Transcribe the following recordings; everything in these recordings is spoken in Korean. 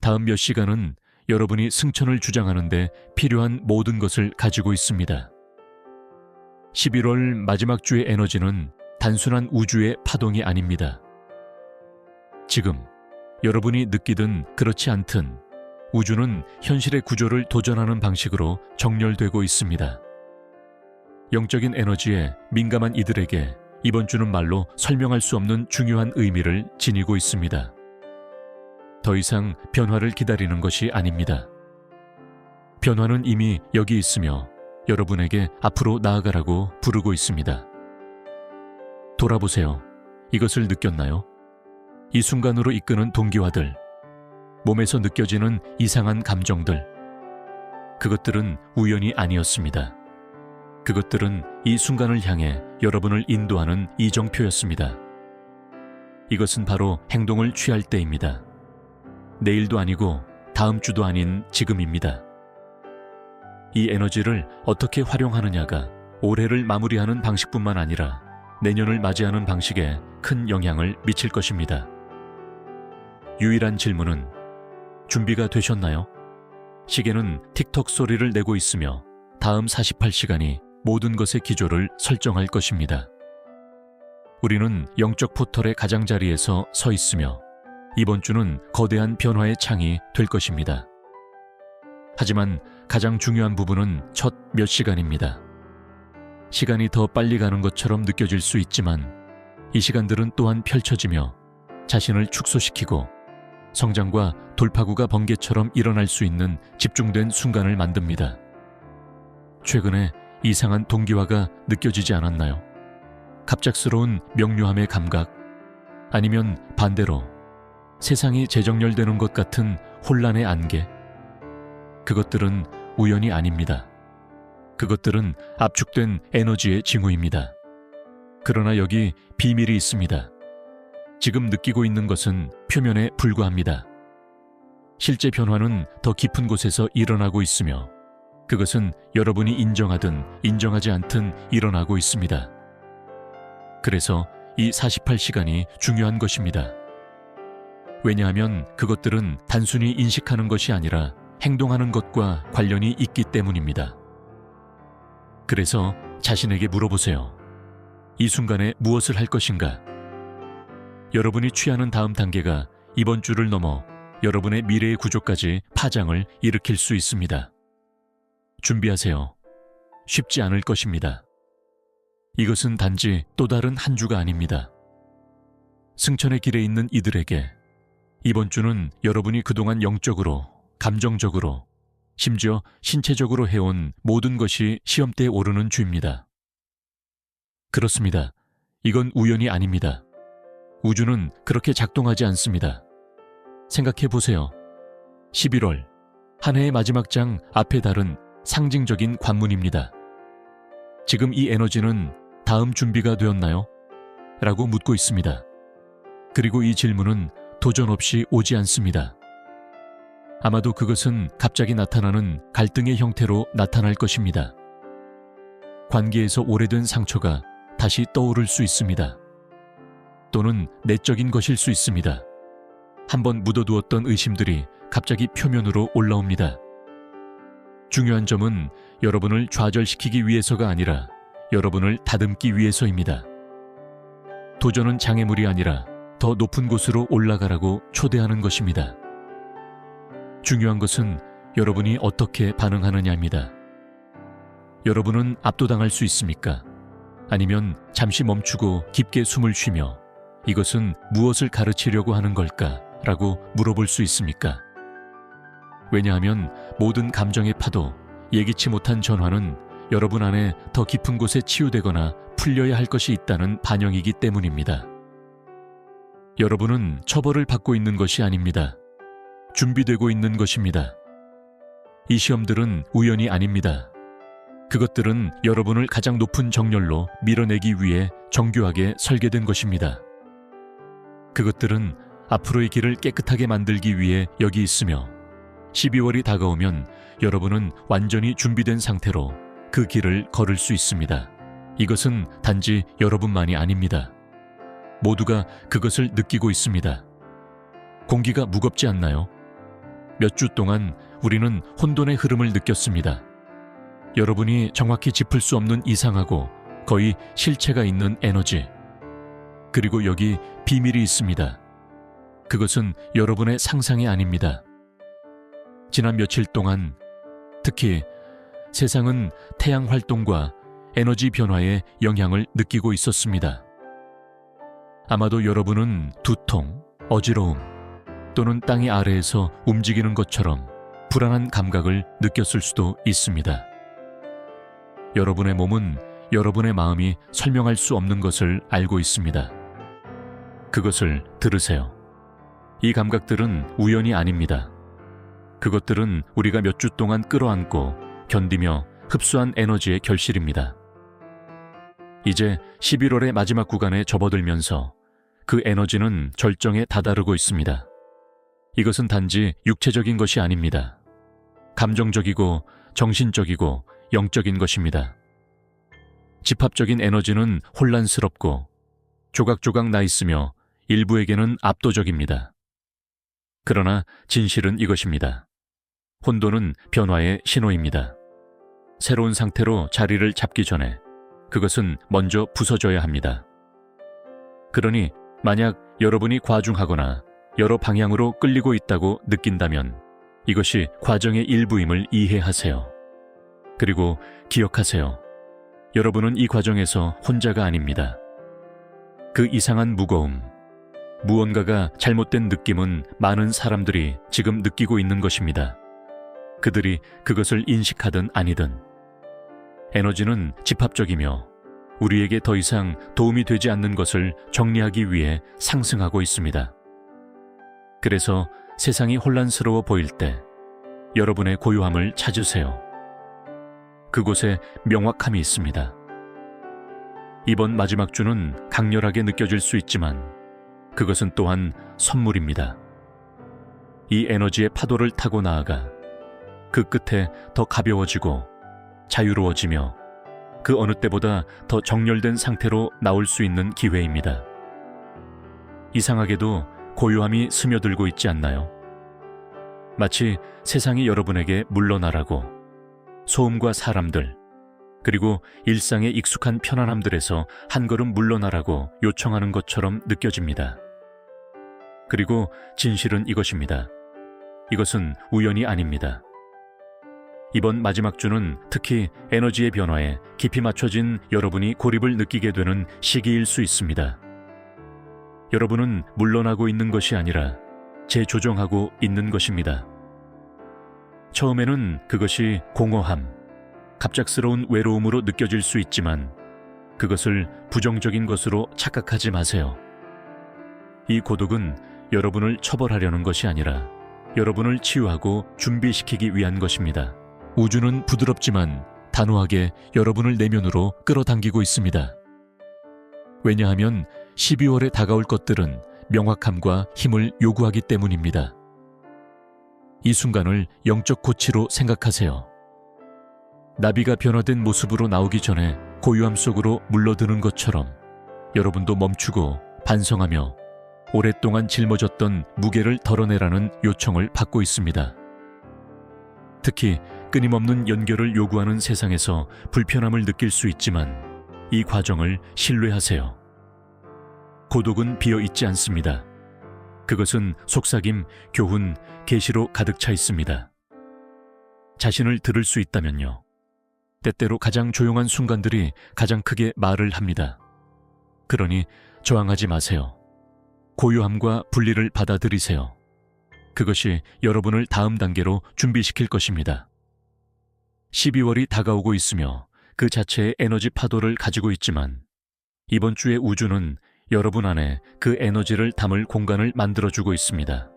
다음 몇 시간은 여러분이 승천을 주장하는데 필요한 모든 것을 가지고 있습니다. 11월 마지막 주의 에너지는 단순한 우주의 파동이 아닙니다. 지금 여러분이 느끼든 그렇지 않든 우주는 현실의 구조를 도전하는 방식으로 정렬되고 있습니다. 영적인 에너지에 민감한 이들에게 이번 주는 말로 설명할 수 없는 중요한 의미를 지니고 있습니다. 더 이상 변화를 기다리는 것이 아닙니다. 변화는 이미 여기 있으며 여러분에게 앞으로 나아가라고 부르고 있습니다. 돌아보세요. 이것을 느꼈나요? 이 순간으로 이끄는 동기화들, 몸에서 느껴지는 이상한 감정들, 그것들은 우연이 아니었습니다. 그것들은 이 순간을 향해 여러분을 인도하는 이정표였습니다. 이것은 바로 행동을 취할 때입니다. 내일도 아니고 다음 주도 아닌 지금입니다. 이 에너지를 어떻게 활용하느냐가 올해를 마무리하는 방식뿐만 아니라 내년을 맞이하는 방식에 큰 영향을 미칠 것입니다. 유일한 질문은 준비가 되셨나요? 시계는 틱톡 소리를 내고 있으며 다음 48시간이 모든 것의 기조를 설정할 것입니다. 우리는 영적 포털의 가장자리에서 서 있으며 이번 주는 거대한 변화의 창이 될 것입니다. 하지만 가장 중요한 부분은 첫 몇 시간입니다. 시간이 더 빨리 가는 것처럼 느껴질 수 있지만 이 시간들은 또한 펼쳐지며 자신을 축소시키고 성장과 돌파구가 번개처럼 일어날 수 있는 집중된 순간을 만듭니다. 최근에 이상한 동기화가 느껴지지 않았나요? 갑작스러운 명료함의 감각, 아니면 반대로 세상이 재정렬되는 것 같은 혼란의 안개. 그것들은 우연이 아닙니다. 그것들은 압축된 에너지의 징후입니다. 그러나 여기 비밀이 있습니다. 지금 느끼고 있는 것은 표면에 불과합니다. 실제 변화는 더 깊은 곳에서 일어나고 있으며 그것은 여러분이 인정하든 인정하지 않든 일어나고 있습니다. 그래서 이 48시간이 중요한 것입니다. 왜냐하면 그것들은 단순히 인식하는 것이 아니라 행동하는 것과 관련이 있기 때문입니다. 그래서 자신에게 물어보세요. 이 순간에 무엇을 할 것인가? 여러분이 취하는 다음 단계가 이번 주를 넘어 여러분의 미래의 구조까지 파장을 일으킬 수 있습니다. 준비하세요. 쉽지 않을 것입니다. 이것은 단지 또 다른 한 주가 아닙니다. 승천의 길에 있는 이들에게 이번 주는 여러분이 그동안 영적으로, 감정적으로, 심지어 신체적으로 해온 모든 것이 시험대에 오르는 주입니다. 그렇습니다. 이건 우연이 아닙니다. 우주는 그렇게 작동하지 않습니다. 생각해 보세요. 11월, 한 해의 마지막 장 앞에 달은 상징적인 관문입니다. 지금 이 에너지는 다음 준비가 되었나요? 라고 묻고 있습니다. 그리고 이 질문은 도전 없이 오지 않습니다. 아마도 그것은 갑자기 나타나는 갈등의 형태로 나타날 것입니다. 관계에서 오래된 상처가 다시 떠오를 수 있습니다. 또는 내적인 것일 수 있습니다. 한번 묻어두었던 의심들이 갑자기 표면으로 올라옵니다. 중요한 점은 여러분을 좌절시키기 위해서가 아니라 여러분을 다듬기 위해서입니다. 도전은 장애물이 아니라 더 높은 곳으로 올라가라고 초대하는 것입니다. 중요한 것은 여러분이 어떻게 반응하느냐입니다. 여러분은 압도당할 수 있습니까? 아니면 잠시 멈추고 깊게 숨을 쉬며 이것은 무엇을 가르치려고 하는 걸까? 라고 물어볼 수 있습니까? 왜냐하면 모든 감정의 파도, 예기치 못한 전환은 여러분 안에 더 깊은 곳에 치유되거나 풀려야 할 것이 있다는 반영이기 때문입니다. 여러분은 처벌을 받고 있는 것이 아닙니다. 준비되고 있는 것입니다. 이 시험들은 우연이 아닙니다. 그것들은 여러분을 가장 높은 정렬로 밀어내기 위해 정교하게 설계된 것입니다. 그것들은 앞으로의 길을 깨끗하게 만들기 위해 여기 있으며 12월이 다가오면 여러분은 완전히 준비된 상태로 그 길을 걸을 수 있습니다. 이것은 단지 여러분만이 아닙니다. 모두가 그것을 느끼고 있습니다. 공기가 무겁지 않나요? 몇 주 동안 우리는 혼돈의 흐름을 느꼈습니다. 여러분이 정확히 짚을 수 없는 이상하고 거의 실체가 있는 에너지. 그리고 여기 비밀이 있습니다. 그것은 여러분의 상상이 아닙니다. 지난 며칠 동안 특히 세상은 태양 활동과 에너지 변화의 영향을 느끼고 있었습니다. 아마도 여러분은 두통, 어지러움 또는 땅의 아래에서 움직이는 것처럼 불안한 감각을 느꼈을 수도 있습니다. 여러분의 몸은 여러분의 마음이 설명할 수 없는 것을 알고 있습니다. 그것을 들으세요. 이 감각들은 우연이 아닙니다. 그것들은 우리가 몇 주 동안 끌어안고 견디며 흡수한 에너지의 결실입니다. 이제 11월의 마지막 구간에 접어들면서 그 에너지는 절정에 다다르고 있습니다. 이것은 단지 육체적인 것이 아닙니다. 감정적이고 정신적이고 영적인 것입니다. 집합적인 에너지는 혼란스럽고 조각조각 나 있으며 일부에게는 압도적입니다. 그러나 진실은 이것입니다. 혼돈은 변화의 신호입니다. 새로운 상태로 자리를 잡기 전에 그것은 먼저 부서져야 합니다. 그러니 만약 여러분이 과중하거나 여러 방향으로 끌리고 있다고 느낀다면 이것이 과정의 일부임을 이해하세요. 그리고 기억하세요. 여러분은 이 과정에서 혼자가 아닙니다. 그 이상한 무거움, 무언가가 잘못된 느낌은 많은 사람들이 지금 느끼고 있는 것입니다. 그들이 그것을 인식하든 아니든. 에너지는 집합적이며 우리에게 더 이상 도움이 되지 않는 것을 정리하기 위해 상승하고 있습니다. 그래서 세상이 혼란스러워 보일 때 여러분의 고요함을 찾으세요. 그곳에 명확함이 있습니다. 이번 마지막 주는 강렬하게 느껴질 수 있지만 그것은 또한 선물입니다. 이 에너지의 파도를 타고 나아가 그 끝에 더 가벼워지고 자유로워지며 그 어느 때보다 더 정렬된 상태로 나올 수 있는 기회입니다. 이상하게도 고요함이 스며들고 있지 않나요? 마치 세상이 여러분에게 물러나라고 소음과 사람들, 그리고 일상의 익숙한 편안함들에서 한 걸음 물러나라고 요청하는 것처럼 느껴집니다. 그리고 진실은 이것입니다. 이것은 우연이 아닙니다. 이번 마지막 주는 특히 에너지의 변화에 깊이 맞춰진 여러분이 고립을 느끼게 되는 시기일 수 있습니다. 여러분은 물러나고 있는 것이 아니라 재조정하고 있는 것입니다. 처음에는 그것이 공허함, 갑작스러운 외로움으로 느껴질 수 있지만 그것을 부정적인 것으로 착각하지 마세요. 이 고독은 여러분을 처벌하려는 것이 아니라 여러분을 치유하고 준비시키기 위한 것입니다. 우주는 부드럽지만 단호하게 여러분을 내면으로 끌어당기고 있습니다. 왜냐하면 12월에 다가올 것들은 명확함과 힘을 요구하기 때문입니다. 이 순간을 영적 고치로 생각하세요. 나비가 변화된 모습으로 나오기 전에 고요함 속으로 물러드는 것처럼 여러분도 멈추고 반성하며 오랫동안 짊어졌던 무게를 덜어내라는 요청을 받고 있습니다. 특히 끊임없는 연결을 요구하는 세상에서 불편함을 느낄 수 있지만 이 과정을 신뢰하세요. 고독은 비어 있지 않습니다. 그것은 속삭임, 교훈, 계시로 가득 차 있습니다. 자신을 들을 수 있다면요. 때때로 가장 조용한 순간들이 가장 크게 말을 합니다. 그러니 저항하지 마세요. 고요함과 분리를 받아들이세요. 그것이 여러분을 다음 단계로 준비시킬 것입니다. 12월이 다가오고 있으며 그 자체의 에너지 파도를 가지고 있지만 이번 주의 우주는 여러분 안에 그 에너지를 담을 공간을 만들어주고 있습니다.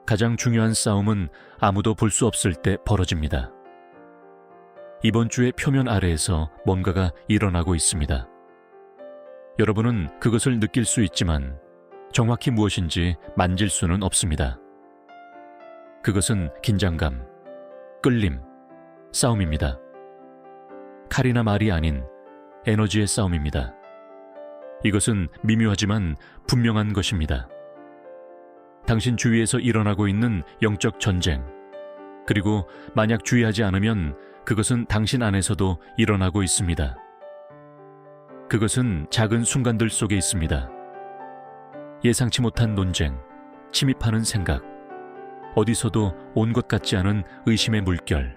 가장 중요한 싸움은 아무도 볼 수 없을 때 벌어집니다. 이번 주의 표면 아래에서 뭔가가 일어나고 있습니다. 여러분은 그것을 느낄 수 있지만 정확히 무엇인지 만질 수는 없습니다. 그것은 긴장감, 끌림, 싸움입니다. 칼이나 말이 아닌 에너지의 싸움입니다. 이것은 미묘하지만 분명한 것입니다. 당신 주위에서 일어나고 있는 영적 전쟁, 그리고 만약 주의하지 않으면 그것은 당신 안에서도 일어나고 있습니다. 그것은 작은 순간들 속에 있습니다. 예상치 못한 논쟁, 침입하는 생각, 어디서도 온 것 같지 않은 의심의 물결,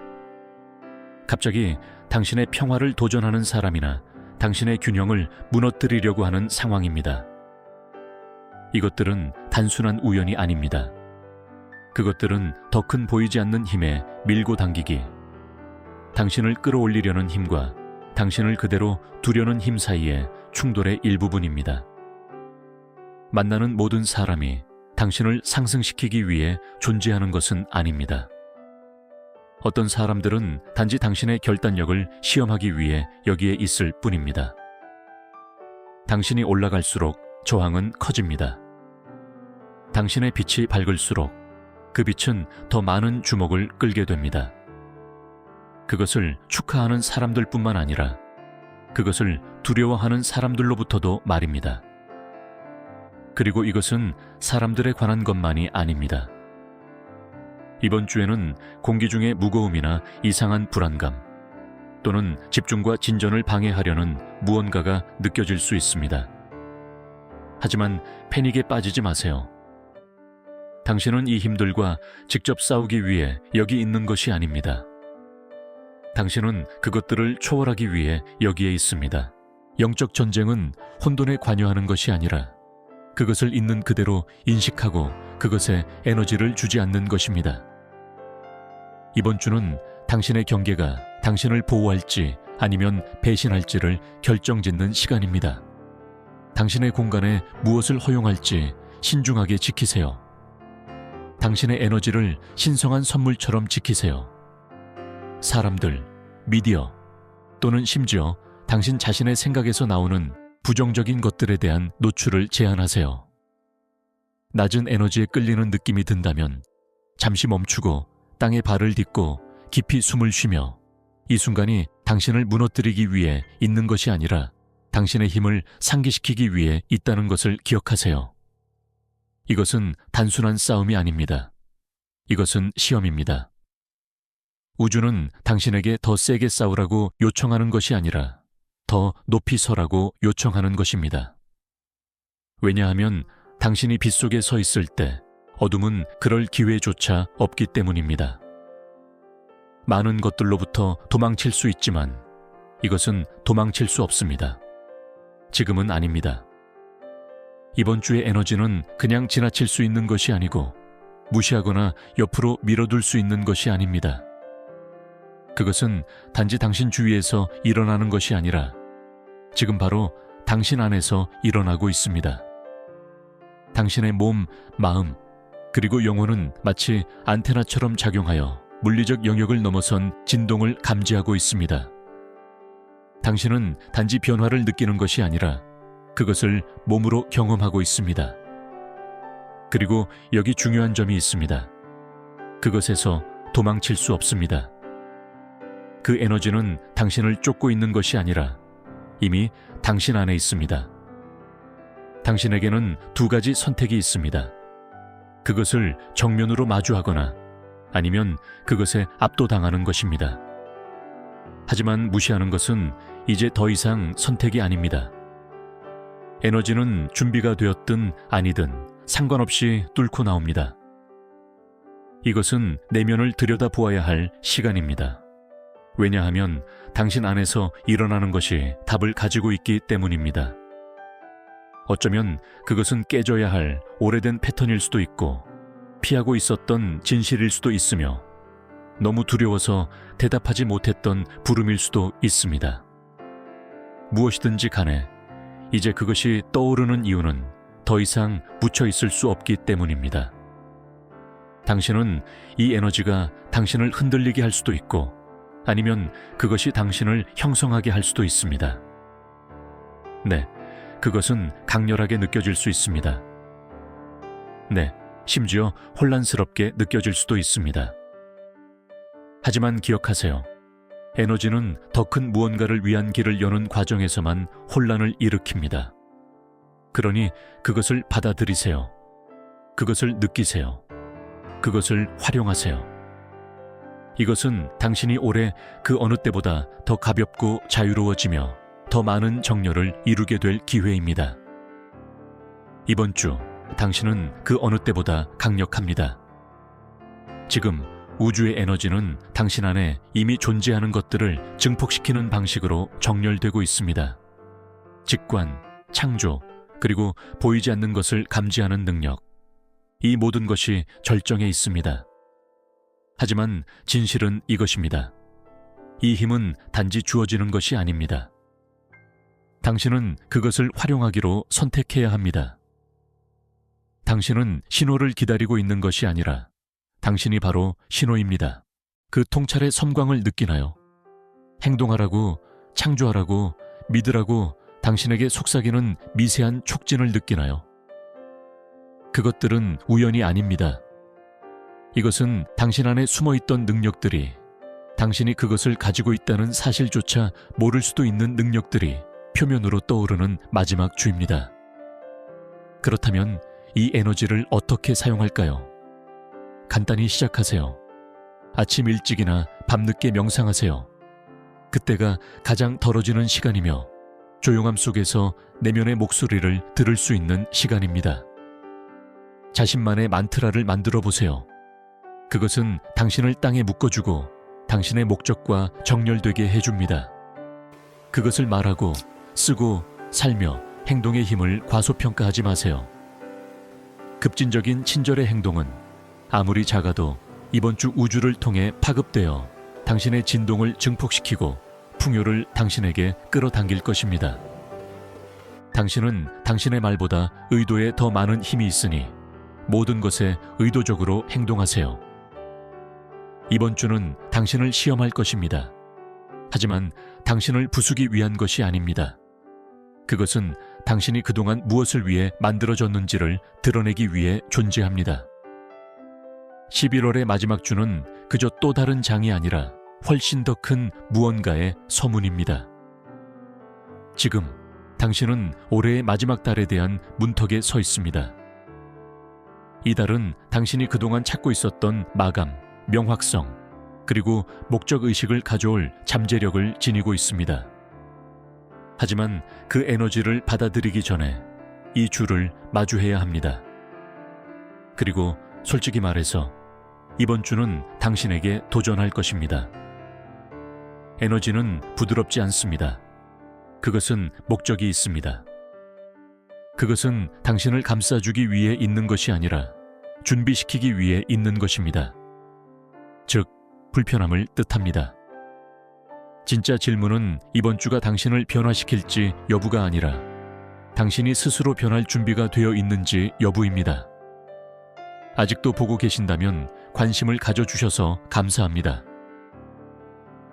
갑자기 당신의 평화를 도전하는 사람이나 당신의 균형을 무너뜨리려고 하는 상황입니다. 이것들은 단순한 우연이 아닙니다. 그것들은 더 큰 보이지 않는 힘에 밀고 당기기, 당신을 끌어올리려는 힘과 당신을 그대로 두려는 힘 사이의 충돌의 일부분입니다. 만나는 모든 사람이 당신을 상승시키기 위해 존재하는 것은 아닙니다. 어떤 사람들은 단지 당신의 결단력을 시험하기 위해 여기에 있을 뿐입니다. 당신이 올라갈수록 저항은 커집니다. 당신의 빛이 밝을수록 그 빛은 더 많은 주목을 끌게 됩니다. 그것을 축하하는 사람들뿐만 아니라 그것을 두려워하는 사람들로부터도 말입니다. 그리고 이것은 사람들에 관한 것만이 아닙니다. 이번 주에는 공기 중의 무거움이나 이상한 불안감 또는 집중과 진전을 방해하려는 무언가가 느껴질 수 있습니다. 하지만 패닉에 빠지지 마세요. 당신은 이 힘들과 직접 싸우기 위해 여기 있는 것이 아닙니다. 당신은 그것들을 초월하기 위해 여기에 있습니다. 영적 전쟁은 혼돈에 관여하는 것이 아니라 그것을 있는 그대로 인식하고 그것에 에너지를 주지 않는 것입니다. 이번 주는 당신의 경계가 당신을 보호할지 아니면 배신할지를 결정짓는 시간입니다. 당신의 공간에 무엇을 허용할지 신중하게 지키세요. 당신의 에너지를 신성한 선물처럼 지키세요. 사람들, 미디어 또는 심지어 당신 자신의 생각에서 나오는 부정적인 것들에 대한 노출을 제한하세요. 낮은 에너지에 끌리는 느낌이 든다면 잠시 멈추고 땅에 발을 딛고 깊이 숨을 쉬며 이 순간이 당신을 무너뜨리기 위해 있는 것이 아니라 당신의 힘을 상기시키기 위해 있다는 것을 기억하세요. 이것은 단순한 싸움이 아닙니다. 이것은 시험입니다. 우주는 당신에게 더 세게 싸우라고 요청하는 것이 아니라 더 높이 서라고 요청하는 것입니다. 왜냐하면 당신이 빛 속에 서 있을 때 어둠은 그럴 기회조차 없기 때문입니다. 많은 것들로부터 도망칠 수 있지만 이것은 도망칠 수 없습니다. 지금은 아닙니다. 이번 주의 에너지는 그냥 지나칠 수 있는 것이 아니고 무시하거나 옆으로 밀어둘 수 있는 것이 아닙니다. 그것은 단지 당신 주위에서 일어나는 것이 아니라 지금 바로 당신 안에서 일어나고 있습니다. 당신의 몸, 마음, 그리고 영혼은 마치 안테나처럼 작용하여 물리적 영역을 넘어선 진동을 감지하고 있습니다. 당신은 단지 변화를 느끼는 것이 아니라 그것을 몸으로 경험하고 있습니다. 그리고 여기 중요한 점이 있습니다. 그것에서 도망칠 수 없습니다. 그 에너지는 당신을 쫓고 있는 것이 아니라 이미 당신 안에 있습니다. 당신에게는 두 가지 선택이 있습니다. 그것을 정면으로 마주하거나 아니면 그것에 압도당하는 것입니다. 하지만 무시하는 것은 이제 더 이상 선택이 아닙니다. 에너지는 준비가 되었든 아니든 상관없이 뚫고 나옵니다. 이것은 내면을 들여다보아야 할 시간입니다. 왜냐하면 당신 안에서 일어나는 것이 답을 가지고 있기 때문입니다. 어쩌면 그것은 깨져야 할 오래된 패턴일 수도 있고 피하고 있었던 진실일 수도 있으며 너무 두려워서 대답하지 못했던 부름일 수도 있습니다. 무엇이든지 간에 이제 그것이 떠오르는 이유는 더 이상 묻혀 있을 수 없기 때문입니다. 당신은 이 에너지가 당신을 흔들리게 할 수도 있고 아니면 그것이 당신을 형성하게 할 수도 있습니다. 네, 그것은 강렬하게 느껴질 수 있습니다. 네, 심지어 혼란스럽게 느껴질 수도 있습니다. 하지만 기억하세요. 에너지는 더 큰 무언가를 위한 길을 여는 과정에서만 혼란을 일으킵니다. 그러니 그것을 받아들이세요. 그것을 느끼세요. 그것을 활용하세요. 이것은 당신이 올해 그 어느 때보다 더 가볍고 자유로워지며 더 많은 정열을 이루게 될 기회입니다. 이번 주 당신은 그 어느 때보다 강력합니다. 지금 우주의 에너지는 당신 안에 이미 존재하는 것들을 증폭시키는 방식으로 정렬되고 있습니다. 직관, 창조, 그리고 보이지 않는 것을 감지하는 능력. 이 모든 것이 절정에 있습니다. 하지만 진실은 이것입니다. 이 힘은 단지 주어지는 것이 아닙니다. 당신은 그것을 활용하기로 선택해야 합니다. 당신은 신호를 기다리고 있는 것이 아니라 당신이 바로 신호입니다. 그 통찰의 섬광을 느끼나요? 행동하라고, 창조하라고, 믿으라고 당신에게 속삭이는 미세한 촉진을 느끼나요? 그것들은 우연이 아닙니다. 이것은 당신 안에 숨어있던 능력들이, 당신이 그것을 가지고 있다는 사실조차 모를 수도 있는 능력들이 표면으로 떠오르는 마지막 주입니다. 그렇다면 이 에너지를 어떻게 사용할까요? 간단히 시작하세요. 아침 일찍이나 밤늦게 명상하세요. 그때가 가장 덜어지는 시간이며 조용함 속에서 내면의 목소리를 들을 수 있는 시간입니다. 자신만의 만트라를 만들어 보세요. 그것은 당신을 땅에 묶어주고 당신의 목적과 정렬되게 해줍니다. 그것을 말하고, 쓰고, 살며 행동의 힘을 과소평가하지 마세요. 급진적인 친절의 행동은 아무리 작아도 이번 주 우주를 통해 파급되어 당신의 진동을 증폭시키고 풍요를 당신에게 끌어당길 것입니다. 당신은 당신의 말보다 의도에 더 많은 힘이 있으니 모든 것에 의도적으로 행동하세요. 이번 주는 당신을 시험할 것입니다. 하지만 당신을 부수기 위한 것이 아닙니다. 그것은 당신이 그동안 무엇을 위해 만들어졌는지를 드러내기 위해 존재합니다. 11월의 마지막 주는 그저 또 다른 장이 아니라 훨씬 더 큰 무언가의 서문입니다. 지금 당신은 올해의 마지막 달에 대한 문턱에 서 있습니다. 이 달은 당신이 그동안 찾고 있었던 마감, 명확성, 그리고 목적의식을 가져올 잠재력을 지니고 있습니다. 하지만 그 에너지를 받아들이기 전에 이 주를 마주해야 합니다. 그리고 솔직히 말해서 이번 주는 당신에게 도전할 것입니다. 에너지는 부드럽지 않습니다. 그것은 목적이 있습니다. 그것은 당신을 감싸주기 위해 있는 것이 아니라 준비시키기 위해 있는 것입니다. 즉, 불편함을 뜻합니다. 진짜 질문은 이번 주가 당신을 변화시킬지 여부가 아니라 당신이 스스로 변할 준비가 되어 있는지 여부입니다. 아직도 보고 계신다면 관심을 가져주셔서 감사합니다.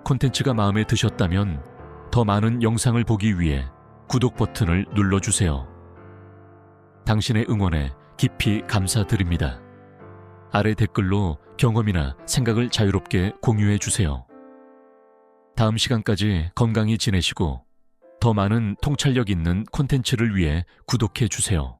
콘텐츠가 마음에 드셨다면 더 많은 영상을 보기 위해 구독 버튼을 눌러주세요. 당신의 응원에 깊이 감사드립니다. 아래 댓글로 경험이나 생각을 자유롭게 공유해 주세요. 다음 시간까지 건강히 지내시고 더 많은 통찰력 있는 콘텐츠를 위해 구독해 주세요.